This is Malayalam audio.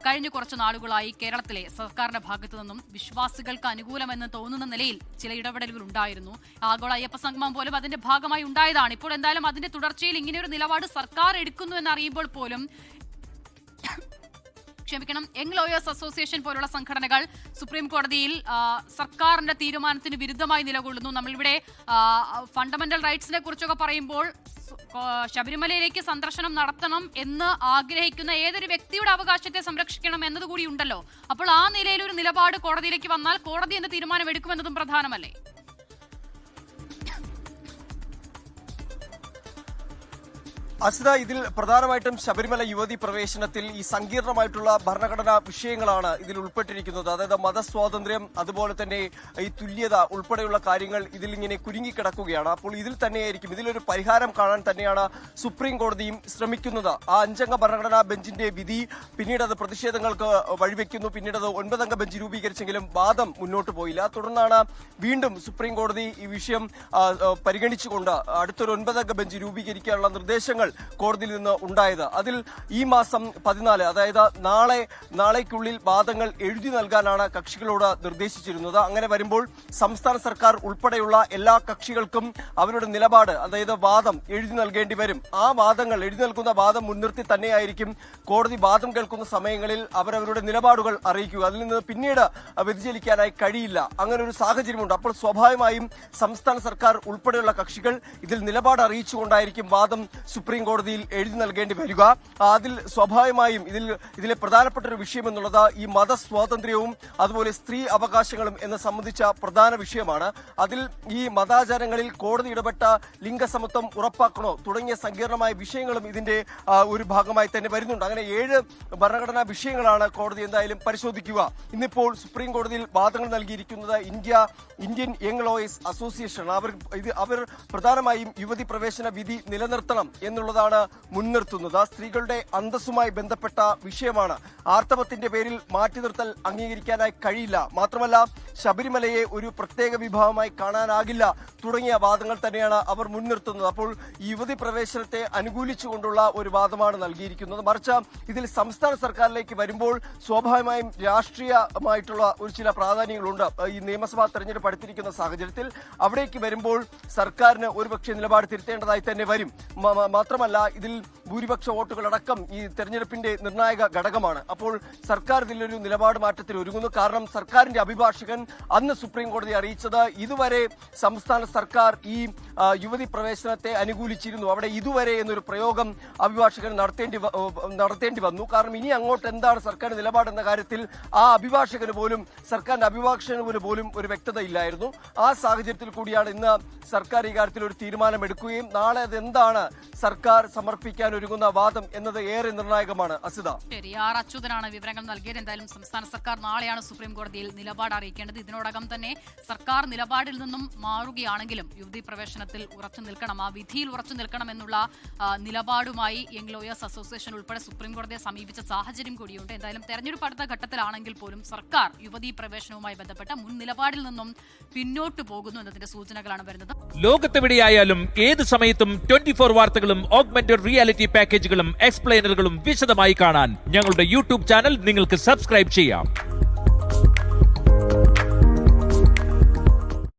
കഴിഞ്ഞ കുറച്ച് നാളുകളായി കേരളത്തിലെ സർക്കാരിന്റെ ഭാഗത്തു നിന്നും വിശ്വാസികൾക്ക് അനുകൂലമെന്ന് തോന്നുന്ന നിലയിൽ ചില ഇടപെടലുകൾ ഉണ്ടായിരുന്നു. ആഗോള അയ്യപ്പ സംഗമം പോലും അതിന്റെ ഭാഗമായി ഉണ്ടായതാണ്. ഇപ്പോൾ എന്തായാലും അതിന്റെ തുടർച്ചയിൽ ഇങ്ങനെയൊരു നിലപാട് സർക്കാർ എടുക്കുന്നു എന്നറിയുമ്പോൾ പോലും യങ് ലോയേഴ്സ് അസോസിയേഷൻ പോലുള്ള സംഘടനകൾ സുപ്രീം കോടതിയിൽ സർക്കാരിന്റെ തീരുമാനത്തിന് വിരുദ്ധമായി നിലകൊള്ളുന്നു. നമ്മളിവിടെ ഫണ്ടമെന്റൽ റൈറ്റ്സിനെ കുറിച്ചൊക്കെ പറയുമ്പോൾ ശബരിമലയിലേക്ക് സന്ദർശനം നടത്തണം എന്ന് ആഗ്രഹിക്കുന്ന ഏതൊരു വ്യക്തിയുടെ അവകാശത്തെ സംരക്ഷിക്കണം എന്നതുകൂടി ഉണ്ടല്ലോ. അപ്പോൾ ആ നിലയിൽ ഒരു നിലപാട് കോടതിയിലേക്ക് വന്നാൽ കോടതി എന്ത് തീരുമാനം എടുക്കുമെന്നതും പ്രധാനമല്ലേ? അസിത, ഇതിൽ പ്രധാനമായിട്ടും ശബരിമല യുവതി പ്രവേശനത്തിൽ ഈ സങ്കീർണമായിട്ടുള്ള ഭരണഘടനാ വിഷയങ്ങളാണ് ഇതിൽ ഉൾപ്പെട്ടിരിക്കുന്നത്. അതായത് മതസ്വാതന്ത്ര്യം, അതുപോലെ തന്നെ ഈ തുല്യത ഉൾപ്പെടെയുള്ള കാര്യങ്ങൾ ഇതിൽ ഇങ്ങനെ കുരുങ്ങിക്കിടക്കുകയാണ്. അപ്പോൾ ഇതിൽ തന്നെയായിരിക്കും ഇതിലൊരു പരിഹാരം കാണാൻ തന്നെയാണ് സുപ്രീം കോടതിയും ശ്രമിക്കുന്നത്. ആ 5 അംഗ ഭരണഘടനാ ബെഞ്ചിന്റെ വിധി പിന്നീട് അത് പ്രതിഷേധങ്ങൾക്ക് വഴിവെക്കുന്നു. പിന്നീട് അത് 9 അംഗ ബെഞ്ച് രൂപീകരിച്ചെങ്കിലും വാദം മുന്നോട്ട് പോയില്ല. തുടർന്നാണ് വീണ്ടും സുപ്രീം കോടതി ഈ വിഷയം പരിഗണിച്ചുകൊണ്ട് അടുത്തൊരു 9 അംഗ ബെഞ്ച് രൂപീകരിക്കാനുള്ള നിർദ്ദേശങ്ങൾ കോടതിയിൽ നിന്ന് ഉണ്ടായത്. അതിൽ ഈ മാസം 14, അതായത് നാളേക്കുള്ളിൽ വാദങ്ങൾ എഴുതി നൽകാനാണ് കക്ഷികളോട് നിർദ്ദേശിച്ചിരുന്നത്. അങ്ങനെ വരുമ്പോൾ സംസ്ഥാന സർക്കാർ ഉൾപ്പെടെയുള്ള എല്ലാ കക്ഷികൾക്കും അവരുടെ നിലപാട്, അതായത് വാദം എഴുതി നൽകേണ്ടി വരും. ആ വാദങ്ങൾ എഴുതി നൽകുന്ന വാദം മുൻനിർത്തി തന്നെയായിരിക്കും കോടതി വാദം കേൾക്കുന്ന സമയങ്ങളിൽ അവരവരുടെ നിലപാടുകൾ അറിയിക്കുക. അതിൽ നിന്ന് പിന്നീട് വ്യതിചലിക്കാനായി കഴിയില്ല. അങ്ങനെ ഒരു സാഹചര്യമുണ്ട്. അപ്പോൾ സ്വാഭാവികമായും സംസ്ഥാന സർക്കാർ ഉൾപ്പെടെയുള്ള കക്ഷികൾ ഇതിൽ നിലപാട് അറിയിച്ചുകൊണ്ടായിരിക്കും വാദം സുപ്രീം കോടതിയിൽ എഴുതി നൽകേണ്ടി വരിക. അതിൽ സ്വാഭാവികമായും ഇതിലെ പ്രധാനപ്പെട്ട ഒരു വിഷയം എന്നുള്ളത് ഈ മതസ്വാതന്ത്ര്യവും അതുപോലെ സ്ത്രീ അവകാശങ്ങളും എന്ന് സംബന്ധിച്ച പ്രധാന വിഷയമാണ്. അതിൽ ഈ മതാചാരങ്ങളിൽ കോടതി ഇടപെട്ട ലിംഗസമത്വം ഉറപ്പാക്കണോ തുടങ്ങിയ സങ്കീർണമായ വിഷയങ്ങളും ഇതിന്റെ ഒരു ഭാഗമായി തന്നെ വരുന്നുണ്ട്. അങ്ങനെ 7 ഭരണഘടനാ വിഷയങ്ങളാണ് കോടതി എന്തായാലും പരിശോധിക്കുക. ഇന്നിപ്പോൾ സുപ്രീം കോടതിയിൽ വാദങ്ങൾ നൽകിയിരിക്കുന്നത് ഇന്ത്യൻ യങ് ലോയേഴ്സ് അസോസിയേഷൻ. അവർ പ്രധാനമായും യുവതി പ്രവേശന വിധി നിലനിർത്തണം എന്നുള്ളതാണ് മുൻനിർത്തുന്നത്. സ്ത്രീകളുടെ അന്തസ്സുമായി ബന്ധപ്പെട്ട വിഷയമാണ്. ആർത്തവത്തിന്റെ പേരിൽ മാറ്റി നിർത്തൽ അംഗീകരിക്കാനായി കഴിയില്ല. മാത്രമല്ല ശബരിമലയെ ഒരു പ്രത്യേക വിഭാഗമായി കാണാനാകില്ല തുടങ്ങിയ വാദങ്ങൾ തന്നെയാണ് അവർ മുൻനിർത്തുന്നത്. അപ്പോൾ യുവതി പ്രവേശനത്തെ അനുകൂലിച്ചുകൊണ്ടുള്ള ഒരു വാദമാണ് നൽകിയിരിക്കുന്നത്. മറിച്ച് ഇതിൽ സംസ്ഥാന സർക്കാരിലേക്ക് വരുമ്പോൾ സ്വാഭാവികമായും രാഷ്ട്രീയമായിട്ടുള്ള ഒരു ചില പ്രാധാന്യങ്ങളുണ്ട്. ഈ നിയമസഭാ തെരഞ്ഞെടുപ്പ് അടുത്തിരിക്കുന്ന സാഹചര്യത്തിൽ അവിടേക്ക് വരുമ്പോൾ സർക്കാരിന് ഒരുപക്ഷെ നിലപാട് തിരുത്തേണ്ടതായി തന്നെ വരും. മാത്രമല്ല ഇതിൽ ഭൂരിപക്ഷ വോട്ടുകളടക്കം ഈ തെരഞ്ഞെടുപ്പിന്റെ നിർണായക ഘടകമാണ്. അപ്പോൾ സർക്കാർ ഇതിലൊരു നിലപാട് മാറ്റത്തിന് ഒരുങ്ങുന്നു. കാരണം സർക്കാരിന്റെ അഭിഭാഷകൻ അന്ന് സുപ്രീം കോടതി അറിയിച്ചത് ഇതുവരെ സംസ്ഥാന സർക്കാർ ഈ യുവതി പ്രവേശനത്തെ അനുകൂലിച്ചിരുന്നു. അവിടെ ഇതുവരെ എന്നൊരു പ്രയോഗം അഭിഭാഷകൻ നടത്തേണ്ടി വന്നു. കാരണം ഇനി അങ്ങോട്ട് എന്താണ് സർക്കാരിന്റെ നിലപാടെന്ന കാര്യത്തിൽ ആ അഭിഭാഷകന് പോലും സർക്കാരിന്റെ അഭിഭാഷകന് പോലും ഒരു വ്യക്തത ഇല്ലായിരുന്നു. ആ സാഹചര്യത്തിൽ കൂടിയാണ് ഇന്ന് സർക്കാർ ഈ കാര്യത്തിൽ ഒരു തീരുമാനം എടുക്കുകയും നാളെ അതെന്താണ് സർക്കാർ സമർപ്പിക്കാൻ ഒരുങ്ങുന്ന വാദം എന്നത് ഏറെ നിർണായകമാണ്. അസിത, ശരി, ആർ അച്യുതനാണ് വിവരങ്ങൾ നൽകിയത്. എന്തായാലും സംസ്ഥാന സർക്കാർ നാളെയാണ് സുപ്രീം കോടതിയിൽ നിലപാട് അറിയിക്കേണ്ടത്. ഇതിനോടകം തന്നെ സർക്കാർ നിലപാടിൽ നിന്നും മാറുകയാണെങ്കിലും യുവതി പ്രവേശനത്തിൽ ഉറച്ചു നിൽക്കണം, ആ വിധിയിൽ ഉറച്ചു നിൽക്കണം എന്നുള്ള നിലപാടുമായി യങ് ലോയേഴ്സ് അസോസിയേഷൻ ഉൾപ്പെടെ സുപ്രീം കോടതിയെ സമീപിച്ച സാഹചര്യം കൂടിയുണ്ട്. എന്തായാലും തെരഞ്ഞെടുപ്പ് അടുത്ത ഘട്ടത്തിലാണെങ്കിൽ പോലും സർക്കാർ യുവതി പ്രവേശനവുമായി ബന്ധപ്പെട്ട മുൻ നിലപാടിൽ നിന്നും പിന്നോട്ട് പോകുന്നു എന്നതിന്റെ സൂചനകളാണ് വരുന്നത്. ലോകത്തെവിടെയായാലും ഏത് സമയത്തും 24 വാർത്തകളും ഓഗ്മെന്റഡ് റിയാലിറ്റി പാക്കേജുകളും എക്സ്പ്ലെയിനറുകളും വിശദമായി കാണാൻ ഞങ്ങളുടെ യൂട്യൂബ് ചാനൽ നിങ്ങൾക്ക് സബ്സ്ക്രൈബ് ചെയ്യാം.